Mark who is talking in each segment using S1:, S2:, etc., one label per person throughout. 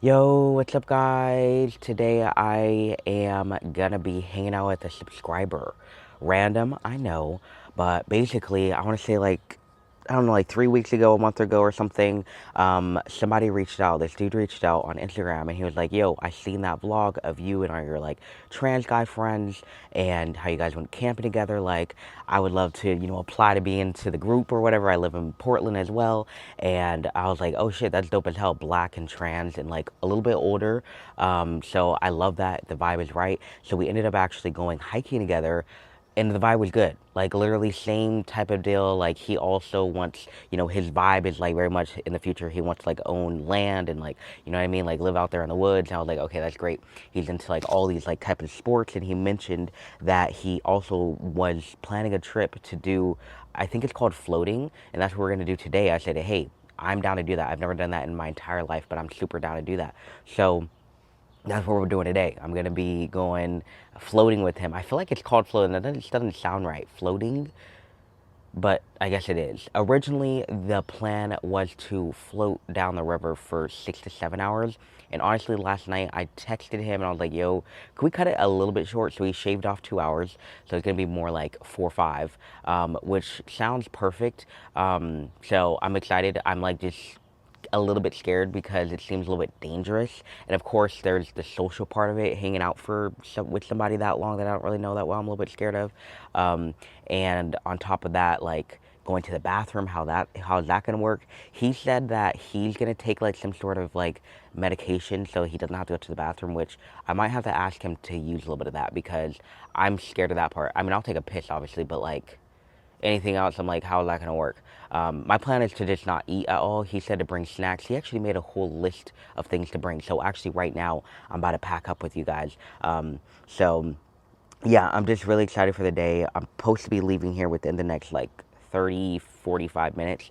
S1: Yo, what's up, guys? Today I am gonna be hanging out with a subscriber. Random, I know, but basically, I want to say like, I don't know, like 3 weeks ago, a month ago, or something. Somebody reached out. This dude reached out on Instagram, and he was like, "Yo, I seen that vlog of you and all your like trans guy friends, and how you guys went camping together. Like, I would love to, apply to be into the group or whatever. I live in Portland as well." And I was like, "Oh shit, that's dope as hell. Black and trans and like a little bit older." So I love that the vibe is right. So we ended up actually going hiking together, and the vibe was good. Like literally same type of deal. Like he also wants, his vibe is like very much in the future. He wants to like own land and like, you know what I mean? Like live out there in the woods. And I was like, okay, that's great. He's into like all these like type of sports. And he mentioned that he also was planning a trip to do, I think it's called floating. And that's what we're going to do today. I said, hey, I'm down to do that. I've never done that in my entire life, but I'm super down to do that. So that's what we're doing today. I'm gonna be going floating with him. I feel like it's called floating. That doesn't sound right. Floating, but I guess it is. Originally, the plan was to float down the river for 6 to 7 hours. And honestly, last night I texted him and I was like, "Yo, can we cut it a little bit short?" So he shaved off 2 hours. So it's gonna be more like 4 or 5, which sounds perfect. So I'm excited. I'm like just a little bit scared because it seems a little bit dangerous. And of course, there's the social part of it, hanging out with somebody that long that I don't really know that well. I'm a little bit scared of. And on top of that, like going to the bathroom, how is that going to work? He said that he's going to take like some sort of like medication so he doesn't have to go to the bathroom, which I might have to ask him to use a little bit of that because I'm scared of that part. I mean, I'll take a piss obviously, but like anything else, I'm like, how is that going to work? My plan is to just not eat at all. He said to bring snacks. He actually made a whole list of things to bring. So actually right now, I'm about to pack up with you guys. So yeah, I'm just really excited for the day. I'm supposed to be leaving here within the next like 30, 45 minutes.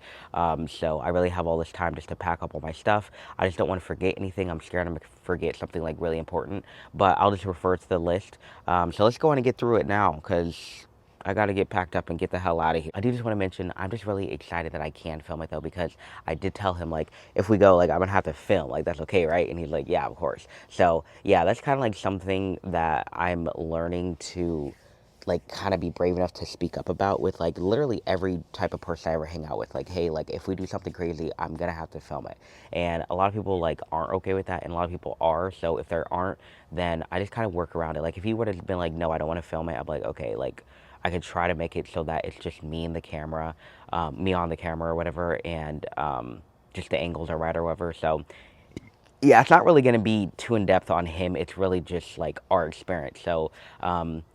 S1: So I really have all this time just to pack up all my stuff. I just don't want to forget anything. I'm scared I'm going to forget something like really important, but I'll just refer to the list. So let's go on and get through it now because I got to get packed up and get the hell out of here. I do just want to mention, I'm just really excited that I can film it though, because I did tell him, like, if we go, like, I'm going to have to film. Like, that's okay, right? And he's like, yeah, of course. So, yeah, that's kind of like something that I'm learning to, like, kind of be brave enough to speak up about with, like, literally every type of person I ever hang out with. Like, hey, like, if we do something crazy, I'm going to have to film it. And a lot of people, like, aren't okay with that, and a lot of people are. So if there aren't, then I just kind of work around it. Like, if he would have been like, no, I don't want to film it, I'd be like, okay, like, I could try to make it so that it's just me and the camera, me on the camera or whatever, and just the angles are right or whatever. So yeah, it's not really going to be too in depth on him. It's really just like our experience. So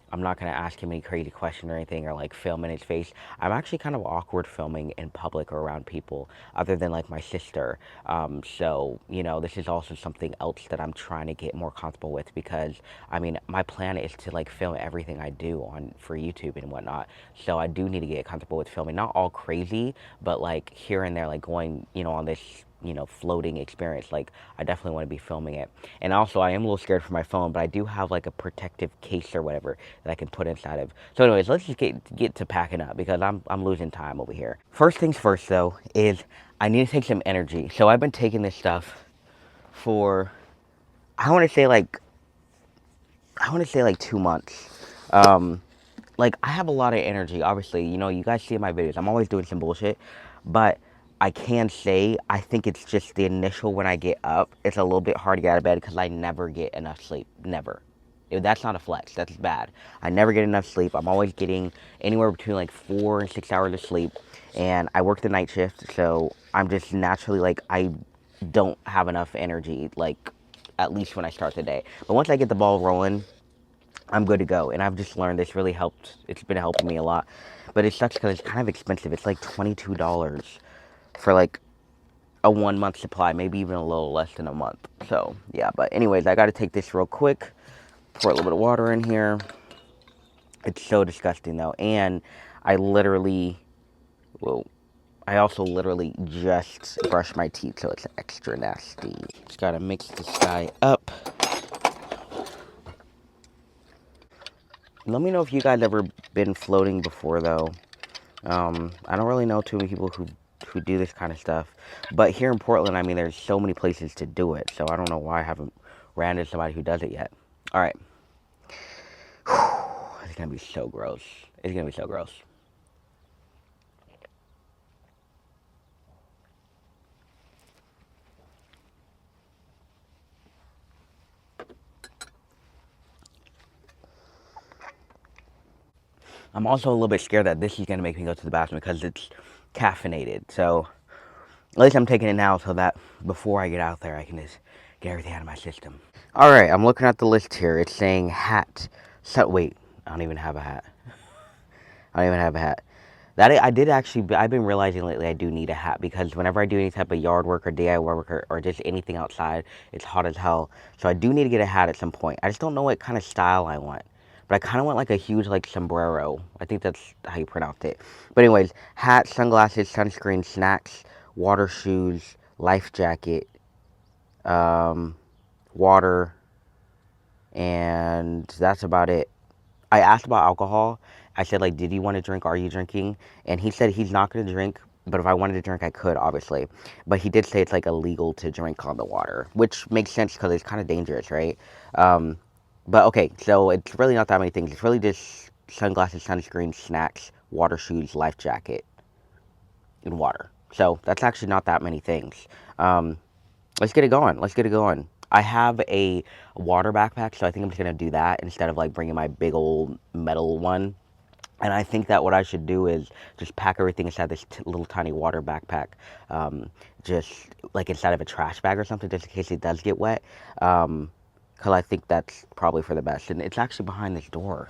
S1: I'm not going to ask him any crazy question or anything or like film in his face. I'm actually kind of awkward filming in public or around people other than like my sister. So, this is also something else that I'm trying to get more comfortable with because, I mean, my plan is to like film everything I do on for YouTube and whatnot. So I do need to get comfortable with filming. Not all crazy, but like here and there, like going, on this floating experience. Like, I definitely want to be filming it. And also, I am a little scared for my phone, but I do have like a protective case or whatever that I can put inside of. So, anyways, let's just get to packing up because I'm losing time over here. First things first, though, is I need to take some energy. So I've been taking this stuff for I want to say like 2 months. Like I have a lot of energy. Obviously, you guys see in my videos, I'm always doing some bullshit, but I can say I think it's just the initial when I get up. It's a little bit hard to get out of bed because I never get enough sleep. Never. If that's not a flex, that's bad. I never get enough sleep. I'm always getting anywhere between like 4 and 6 hours of sleep, and I work the night shift, so I'm just naturally like I don't have enough energy, like at least when I start the day. But once I get the ball rolling, I'm good to go. And I've just learned this really helped. It's been helping me a lot. But it sucks because it's kind of expensive. It's like $22 for like a 1 month supply, maybe even a little less than a month. So, yeah. But, anyways, I got to take this real quick. Pour a little bit of water in here. It's so disgusting, though. And well, I also literally just brushed my teeth, so it's extra nasty. Just got to mix this guy up. Let me know if you guys ever been floating before, though. I don't really know too many people who've who do this kind of stuff. But here in Portland, I mean, there's so many places to do it. So I don't know why I haven't ran into somebody who does it yet. All right. It's going to be so gross. It's going to be so gross. I'm also a little bit scared that this is going to make me go to the bathroom because it's caffeinated. So at least I'm taking it now so that before I get out there, I can just get everything out of my system. All right, I'm looking at the list here. It's saying hat. So wait, I don't even have a hat. I don't even have a hat. That I did actually. I've been realizing lately I do need a hat because whenever I do any type of yard work or DIY work or just anything outside, it's hot as hell. So I do need to get a hat at some point. I just don't know what kind of style I want. But I kind of want like a huge like sombrero. I think that's how you pronounce it. But anyways, hat, sunglasses, sunscreen, snacks, water shoes, life jacket, water, and that's about it. I asked about alcohol. I said, like, did you want to drink? Are you drinking? And he said he's not going to drink, but if I wanted to drink, I could, obviously. But he did say it's, like, illegal to drink on the water, which makes sense because it's kind of dangerous, right? But, okay, so it's really not that many things. It's really just sunglasses, sunscreen, snacks, water shoes, life jacket, and water. So that's actually not that many things. Let's get it going. Let's get it going. I have a water backpack, so I think I'm just going to do that instead of like bringing my big old metal one. And I think that what I should do is just pack everything inside this little tiny water backpack, just like inside of a trash bag or something, just in case it does get wet. Because I think that's probably for the best. And it's actually behind this door.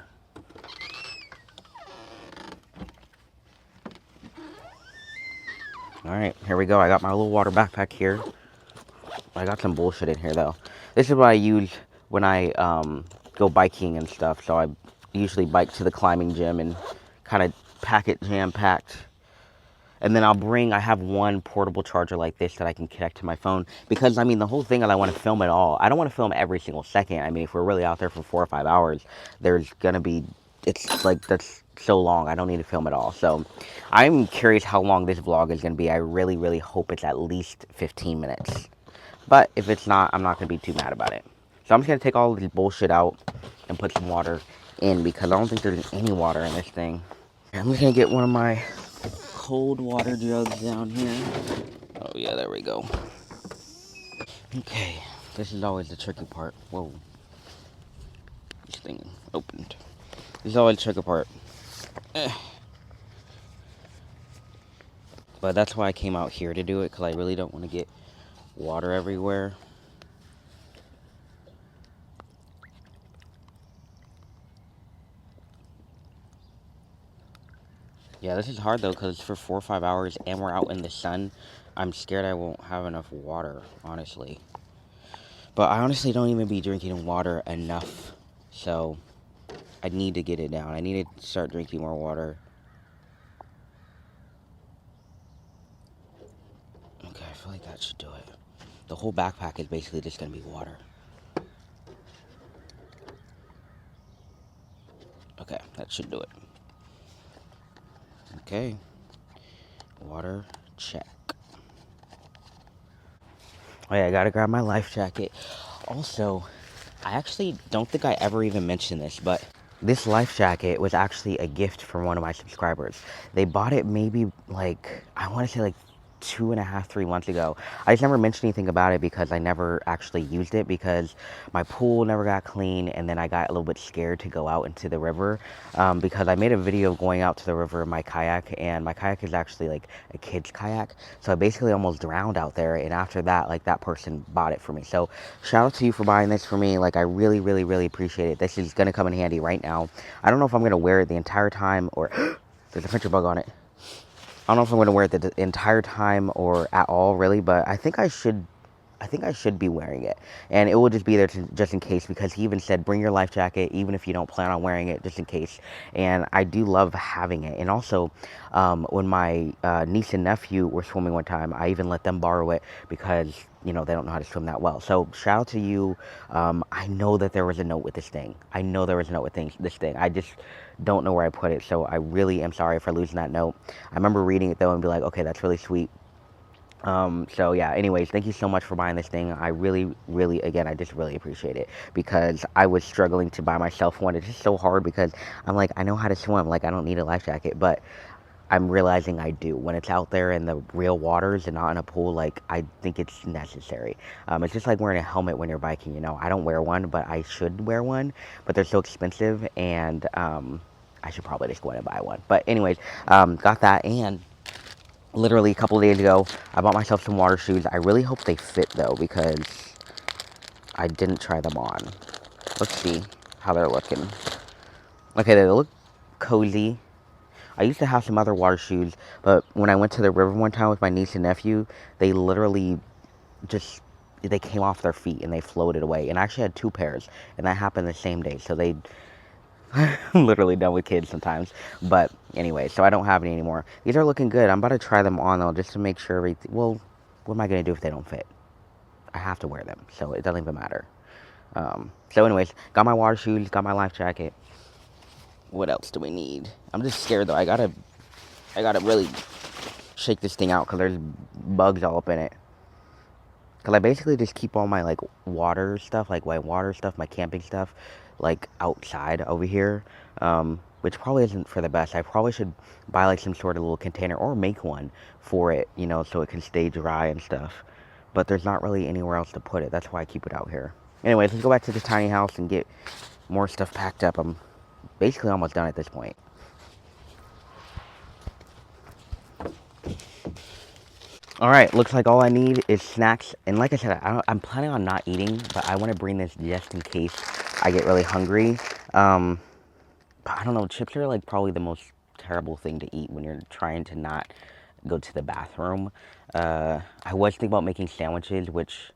S1: All right, here we go. I got my little water backpack here. I got some bullshit in here though. This is what I use when I go biking and stuff. So I usually bike to the climbing gym and kind of pack it jam packed. And then I have one portable charger like this that I can connect to my phone. Because, I mean, the whole thing is I want to film it all. I don't want to film every single second. I mean, if we're really out there for 4 or 5 hours, there's going to be, it's like, that's so long. I don't need to film it all. So I'm curious how long this vlog is going to be. I really, really hope it's at least 15 minutes. But if it's not, I'm not going to be too mad about it. So I'm just going to take all of this bullshit out and put some water in because I don't think there's any water in this thing. I'm just going to get one of my cold water jugs down here. Oh yeah, there we go. Okay, this is always the tricky part. Whoa. This thing opened. This is always the tricky part. But that's why I came out here to do it, because I really don't want to get water everywhere. Yeah, this is hard though, because it's for 4 or 5 hours and we're out in the sun. I'm scared I won't have enough water, honestly. But I honestly don't even be drinking water enough. So I need to get it down. I need to start drinking more water. Okay, I feel like that should do it. The whole backpack is basically just going to be water. Okay, that should do it. Okay. Water, check. Oh yeah, I gotta grab my life jacket. Also, I actually don't think I ever even mentioned this, but this life jacket was actually a gift from one of my subscribers. They bought it maybe like, I want to say like 2.5, 3 months ago. I just never mentioned anything about it because I never actually used it because my pool never got clean, and then I got a little bit scared to go out into the river because I made a video of going out to the river in my kayak, and my kayak is actually like a kid's kayak, so I basically almost drowned out there. And after that, like, that person bought it for me. So shout out to you for buying this for me. Like, I really, really, really appreciate it. This is gonna come in handy right now. I don't know if I'm gonna wear it the entire time or there's a printer bug on it. I don't know if I'm going to wear it the entire time or at all, really, but I think I should be wearing it. And it will just be there just in case, because he even said, bring your life jacket, even if you don't plan on wearing it, just in case. And I do love having it. And also, when my niece and nephew were swimming one time, I even let them borrow it because you know, they don't know how to swim that well. So shout out to you. I know that there was a note with this thing. I know there was a note with this thing. I just don't know where I put it. So I really am sorry for losing that note. I remember reading it though and be like, okay, that's really sweet. So yeah, anyways, thank you so much for buying this thing. I really, really, again, I just really appreciate it because I was struggling to buy myself one. It's just so hard because I'm like, I know how to swim. Like, I don't need a life jacket, but I'm realizing I do. When it's out there in the real waters and not in a pool, like, I think it's necessary. It's just like wearing a helmet when you're biking, you know. I don't wear one, but I should wear one, but they're so expensive, and I should probably just go ahead and buy one. But anyways, got that, and literally a couple of days ago, I bought myself some water shoes. I really hope they fit, though, because I didn't try them on. Let's see how they're looking. Okay, they look cozy. I used to have some other water shoes, but when I went to the river one time with my niece and nephew, they literally just, they came off their feet and they floated away. And I actually had two pairs, and that happened the same day. So they, I'm literally done with kids sometimes. But anyway, so I don't have any anymore. These are looking good. I'm about to try them on though, just to make sure everything, well, what am I going to do if they don't fit? I have to wear them, so it doesn't even matter. So anyways, got my water shoes, got my life jacket. What else do we need? I'm just scared though. I gotta really shake this thing out because there's bugs all up in it. Because I basically just keep all my like water stuff, like my water stuff, my camping stuff, like outside over here, which probably isn't for the best. I probably should buy like some sort of little container or make one for it, you know, so it can stay dry and stuff. But there's not really anywhere else to put it. That's why I keep it out here. Anyways, let's go back to this tiny house and get more stuff packed up. I'm basically almost done at this point. All right, looks like all I need is snacks. And like I said, I'm planning on not eating, but I want to bring this just in case I get really hungry. I don't know, chips are like probably the most terrible thing to eat when you're trying to not go to the bathroom. I was thinking about making sandwiches, which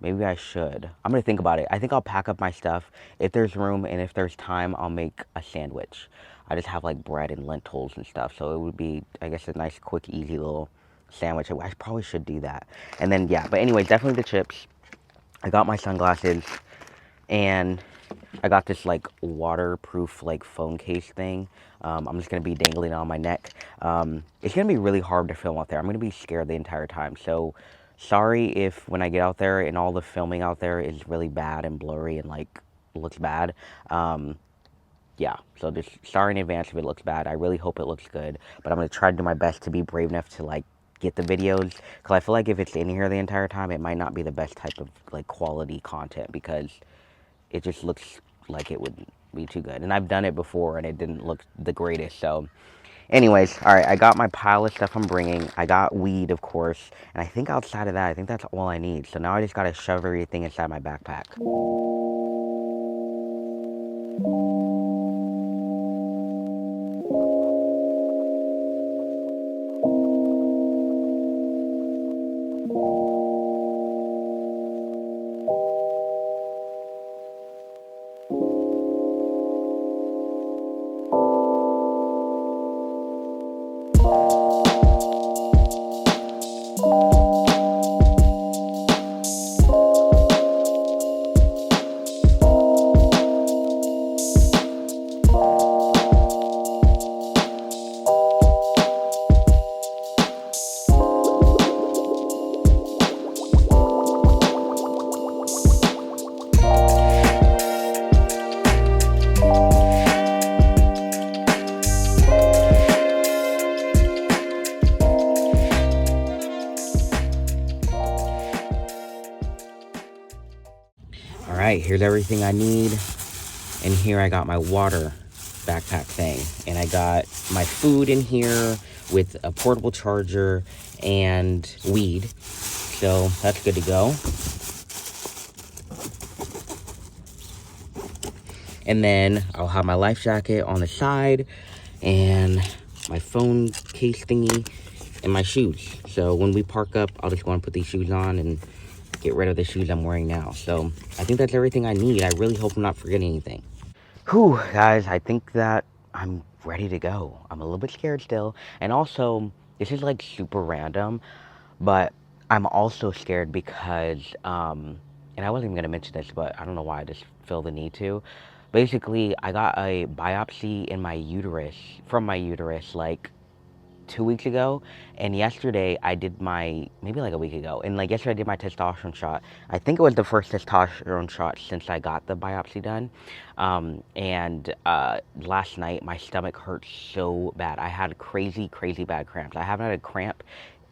S1: maybe I should. I'm gonna think about it. I think I'll pack up my stuff. If there's room and if there's time, I'll make a sandwich. I just have like bread and lentils and stuff, so it would be, I guess, a nice, quick, easy little sandwich. I probably should do that. And then, yeah, but anyway, definitely the chips. I got my sunglasses, and I got this like waterproof like phone case thing. I'm just gonna be dangling it on my neck. It's gonna be really hard to film out there. I'm gonna be scared the entire time. So sorry if when I get out there and all the filming out there is really bad and blurry and like looks bad. Yeah, so just sorry in advance if it looks bad. I really hope it looks good, but I'm gonna try to do my best to be brave enough to like get the videos, because I feel like if it's in here the entire time, it might not be the best type of like quality content, because it just looks like it would be too good. And I've done it before and it didn't look the greatest. So anyways, all right, I got my pile of stuff I'm bringing. I got weed, of course, and I think outside of that, I think that's all I need. So now I just gotta shove everything inside my backpack. All right, here's everything I need. And here I got my water backpack thing. And I got my food in here with a portable charger and weed. So that's good to go. And then I'll have my life jacket on the side and my phone case thingy and my shoes. So when we park up, I'll just go and put these shoes on and get rid of the shoes I'm wearing now. So I think that's everything I need. I really hope I'm not forgetting anything. Whew, guys, I think that I'm ready to go. I'm a little bit scared still. And also, this is like super random, but I'm also scared because, and I wasn't even gonna mention this, but I don't know why I just feel the need to. Basically, I got a biopsy in my uterus, from my uterus, like 2 weeks ago, and yesterday I did my, maybe like a week ago, and like yesterday I did my testosterone shot. I think it was the first testosterone shot since I got the biopsy done. And last night my stomach hurt so bad. I had crazy, crazy bad cramps. I haven't had a cramp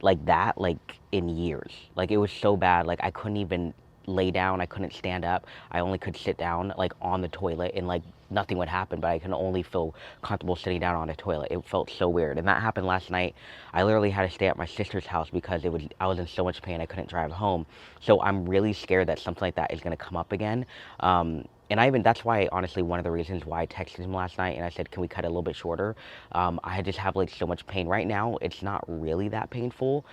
S1: like that like in years. Like it was so bad. Like I couldn't even lay down. I couldn't stand up. I only could sit down like on the toilet, and like nothing would happen, but I can only feel comfortable sitting down on a toilet. It felt so weird. And that happened last night. I literally had to stay at my sister's house because I was in so much pain I couldn't drive home. So I'm really scared that something like that is going to come up again. And that's why, honestly, one of the reasons why I texted him last night and I said, can we cut it a little bit shorter? I just have like so much pain right now. It's not really that painful.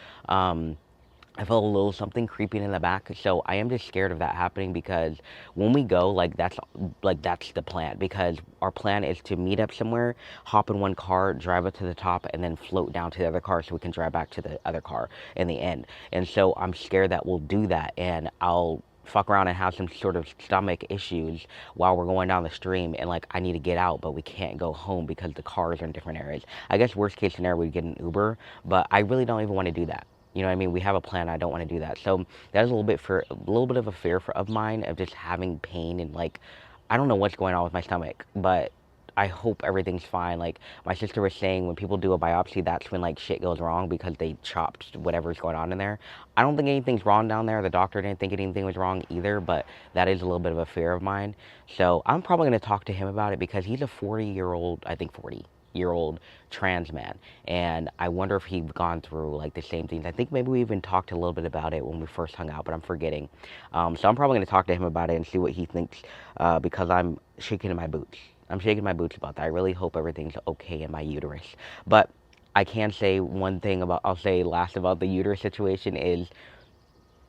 S1: I felt a little something creeping in the back, so I am just scared of that happening, because when we go, that's the plan, because our plan is to meet up somewhere, hop in one car, drive up to the top, and then float down to the other car so we can drive back to the other car in the end. And so I'm scared that we'll do that, and I'll fuck around and have some sort of stomach issues while we're going down the stream, and like I need to get out, but we can't go home because the cars are in different areas. I guess worst case scenario, we get an Uber, but I really don't even want to do that. You know what I mean? We have a plan. I don't want to do that. So that is a little bit of a fear of mine, of just having pain, and like, I don't know what's going on with my stomach, but I hope everything's fine. Like my sister was saying, when people do a biopsy, that's when like shit goes wrong, because they chopped whatever's going on in there. I don't think anything's wrong down there. The doctor didn't think anything was wrong either, but that is a little bit of a fear of mine. So I'm probably going to talk to him about it, because he's a 40-year-old, I think 40-year-old trans man, and I wonder if he's gone through like the same things. I think maybe we even talked a little bit about it when we first hung out, but I'm forgetting. So I'm probably going to talk to him about it and see what he thinks, because I'm shaking in my boots. I'm shaking my boots about that. I really hope everything's okay in my uterus. But I can say one thing I'll say last about the uterus situation is,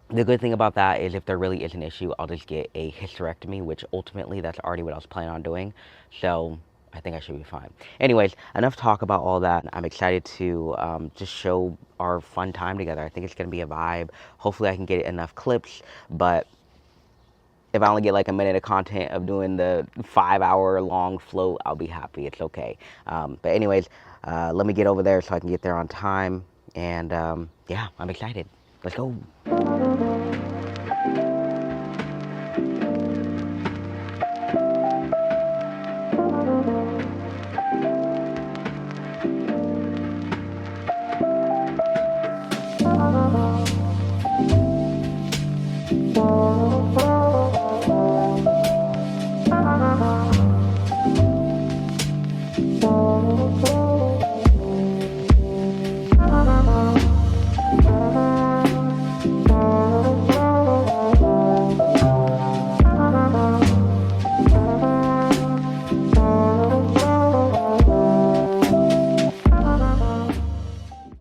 S1: the good thing about that is if there really is an issue, I'll just get a hysterectomy, which ultimately that's already what I was planning on doing. So I think I should be fine. Anyways, enough talk about all that. I'm excited to just show our fun time together. I think it's going to be a vibe. Hopefully I can get enough clips, but if I only get like a minute of content of doing the 5-hour long float, I'll be happy. It's okay. But anyways, let me get over there so I can get there on time. And yeah, I'm excited. Let's go.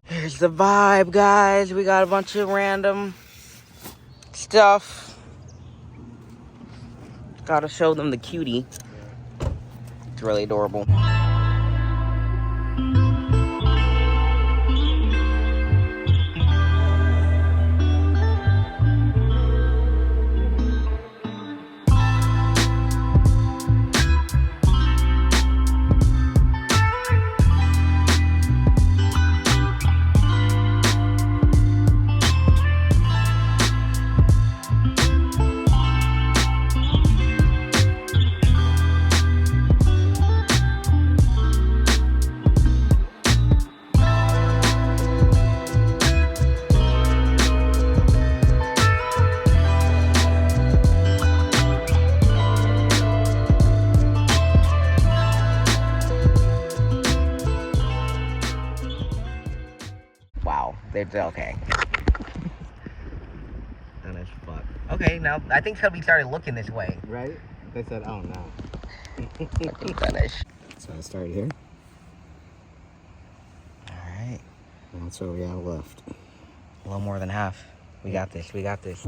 S1: Here's the vibe, guys. We got a bunch of random stuff. Gotta show them the cutie. It's really adorable. Wow, it's okay. That is fuck. Okay, now I think somebody started looking this way.
S2: Right? They said, oh no.
S1: Fucking finish.
S2: So I started here.
S1: Alright.
S2: And that's what we have left.
S1: A little more than half. We got this, we got this.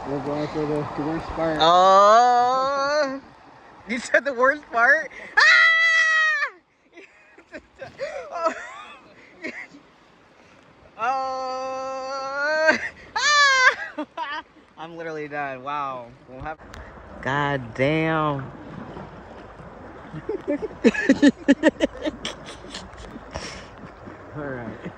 S2: We're going for the worst part.
S1: Oh, you said the worst part? Ah! Oh. Oh. Ah! I'm literally done. Wow. God damn.
S2: All right.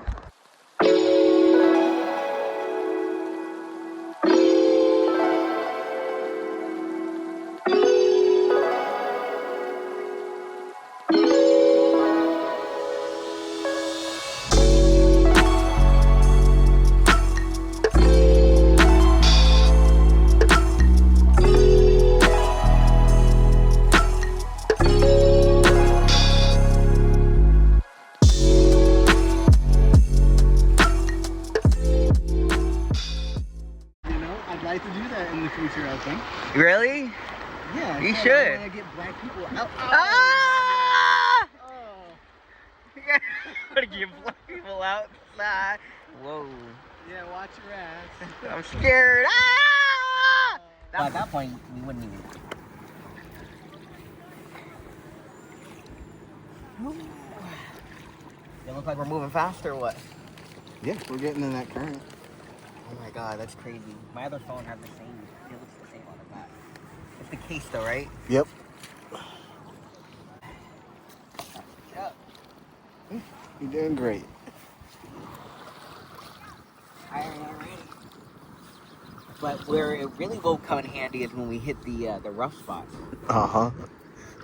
S2: I'd like to do that in the future, I think.
S1: Really?
S2: Yeah.
S1: You should.
S2: I want to get black people out.
S1: Ah!
S2: Oh.
S1: You gotta get black people outside. Whoa.
S2: Yeah, watch your ass.
S1: I'm scared. Ah! Well, at that point, we wouldn't even. It look like we're moving fast or what?
S2: Yeah, we're getting in that current.
S1: Oh my god, that's crazy. My other phone has the same. It looks the same on the back. It's the case though, right?
S2: Yep.
S1: Yep.
S2: You're doing great.
S1: But where it really will come in handy is when we hit the rough spots.
S2: Well,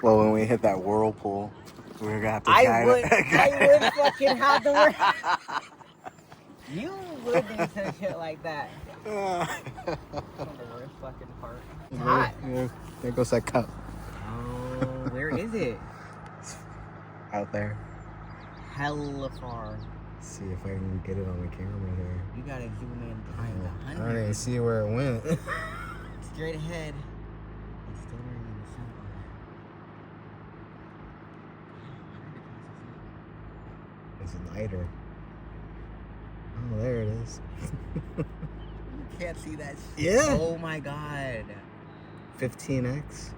S2: when we hit that whirlpool, we're gonna have to
S1: I would fucking have the word. You would do some shit like that. That's the worst fucking part. It's hot.
S2: Yeah, there goes that cup.
S1: Oh, where is it?
S2: Out there.
S1: Hella far.
S2: Let's see if I can get it on the camera here.
S1: You gotta zoom in times
S2: I
S1: 100.
S2: don't even see where it went.
S1: Straight ahead. It's still wearing in the sun.
S2: It's lighter. Oh, there it is.
S1: You can't see that shit.
S2: Yeah.
S1: Oh my god.
S2: 15x.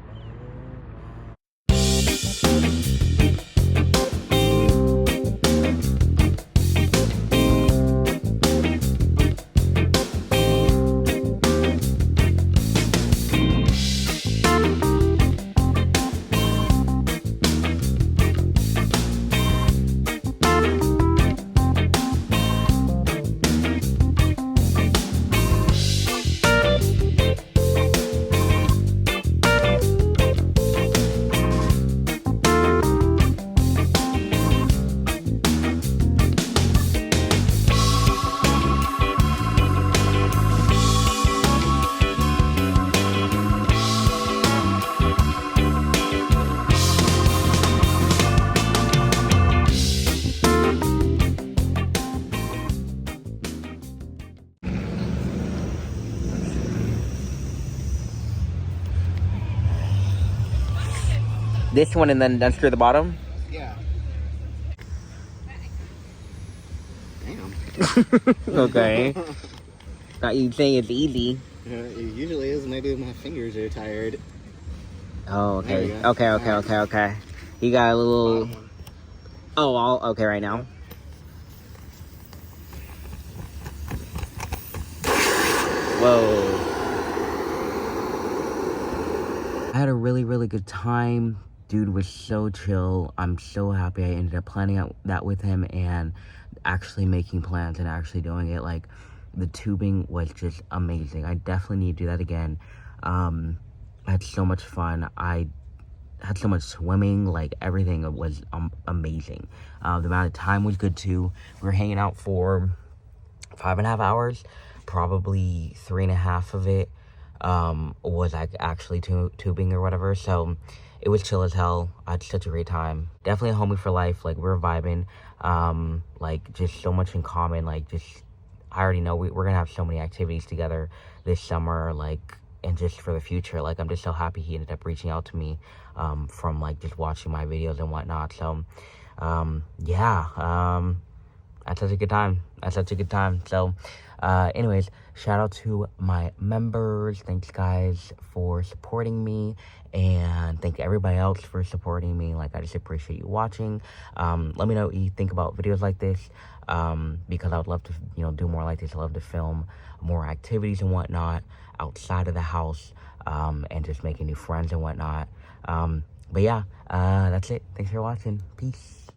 S1: This one and then unscrew the bottom?
S2: Yeah. Damn.
S1: Okay. Not you saying it's easy.
S2: Yeah, it usually is. Maybe my fingers are tired.
S1: Oh, okay.
S2: There we go.
S1: Okay. You got a little... Oh, all okay right now? Whoa. I had a really, really good time. Dude was so chill. I'm so happy I ended up planning out that with him and actually making plans and actually doing it. Like, the tubing was just amazing. I definitely need to do that again. I had so much fun. I had so much swimming. Like, everything was amazing. The amount of time was good too. We were hanging out for 5.5 hours. Probably 3.5 of it was like actually tubing or whatever. So it was chill as hell. I had such a great time. Definitely a homie for life. Like, we're vibing. Like, just so much in common. Like, just, I already know we're gonna have so many activities together this summer, like, and just for the future. Like, I'm just so happy he ended up reaching out to me from like just watching my videos and whatnot. So I had such a good time. I had such a good time. So, anyways, shout out to my members. Thanks, guys, for supporting me. And thank everybody else for supporting me. Like, I just appreciate you watching. Let me know what you think about videos like this. Because I would love to, do more like this. I love to film more activities and whatnot outside of the house. And just making new friends and whatnot. But yeah, that's it. Thanks for watching. Peace.